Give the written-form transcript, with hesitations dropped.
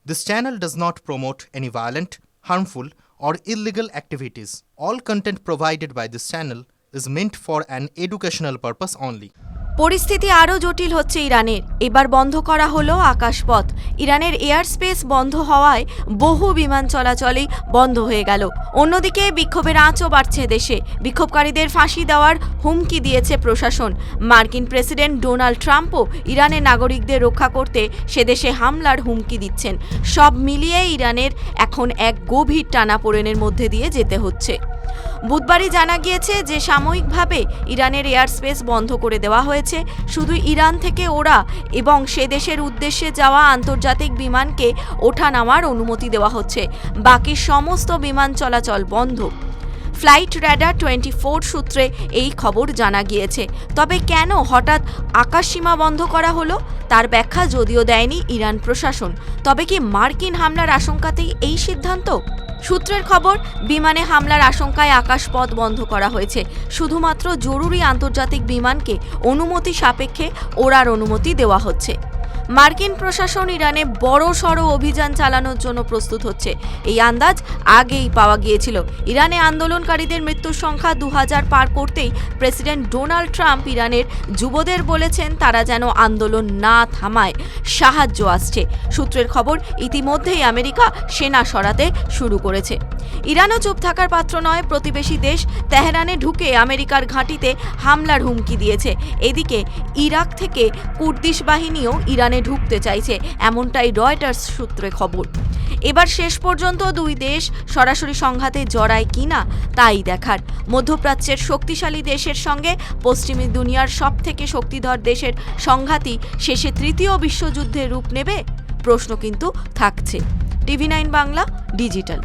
This channel does not promote any violent, harmful, or illegal activities. All content provided by this channel is meant for an educational purpose only. পরিস্থিতি আরও জটিল হচ্ছে ইরানের। এবার বন্ধ করা হলো আকাশপথ। ইরানের এয়ার স্পেস বন্ধ হওয়ায় বহু বিমান চলাচলই বন্ধ হয়ে গেল। অন্যদিকে বিক্ষোভের আঁচও বাড়ছে দেশে। বিক্ষোভকারীদের ফাঁসি দেওয়ার হুমকি দিয়েছে প্রশাসন। মার্কিন প্রেসিডেন্ট ডোনাল্ড ট্রাম্পও ইরানের নাগরিকদের রক্ষা করতে সেদেশে হামলার হুমকি দিচ্ছেন। সব মিলিয়ে ইরানের এখন এক গভীর টানাপোড়েনের মধ্যে দিয়ে যেতে হচ্ছে। বুধবারই জানা গিয়েছে যে সাময়িকভাবে ইরানের এয়ার স্পেস বন্ধ করে দেওয়া হয়েছে। শুধু ইরান থেকে ওড়া এবং সে দেশের উদ্দেশ্যে যাওয়া আন্তর্জাতিক বিমানকে ওঠা-নামার অনুমতি দেওয়া হচ্ছে। বাকি সমস্ত বিমান চলাচল বন্ধ। ফ্লাইট র্যাডার 24 সূত্রে এই খবর জানা গিয়েছে। তবে কেন হঠাৎ আকাশসীমা বন্ধ করা হলো তার ব্যাখ্যা যদিও দেয়নি ইরান প্রশাসন। তবে কি মার্কিন হামলার আশঙ্কাতেই এই সিদ্ধান্ত? সূত্রের খবর, বিমানে হামলার আশঙ্কায় আকাশপথ বন্ধ করা হয়েছে। শুধুমাত্র জরুরি আন্তর্জাতিক বিমানকে অনুমতি সাপেক্ষে ওড়ার অনুমতি দেওয়া হচ্ছে। মার্কিন প্রশাসন ইরানে বড়সড় অভিযান চালানোর জন্য প্রস্তুত হচ্ছে। এই আন্দাজ আগেই পাওয়া গিয়েছিল। ইরানে আন্দোলনকারীদের মৃত্যুর সংখ্যা 2000 পার করতেই প্রেসিডেন্ট ডোনাল্ড ট্রাম্প ইরানের যুবদের বলেছেন তারা যেন আন্দোলন না থামায়, সাহায্য আসছে। সূত্রের খবর, ইতিমধ্যেই আমেরিকা সেনা সরাতে শুরু করেছে। ইরানও চুপ থাকার পাত্র নয়। প্রতিবেশী দেশ তেহরানে ঢুকে আমেরিকার ঘাঁটিতে হামলার হুমকি দিয়েছে। এদিকে ইরাক থেকে কুর্দিশ বাহিনীও ইরানে ঢুকতে চাইছে, এমনটাই রয়টার্স সূত্রে খবর। এবার শেষ পর্যন্ত দুই দেশ সরাসরি সংঘাতে জড়ায় কিনা তাই দেখার। মধ্যপ্রাচ্যের শক্তিশালী দেশের সঙ্গে পশ্চিমী দুনিয়ার সবথেকে শক্তিধর দেশের সংঘাতই শেষে তৃতীয় বিশ্বযুদ্ধের রূপ নেবে? প্রশ্ন কিন্তু থাকছে। টিভি9 বাংলা ডিজিটাল।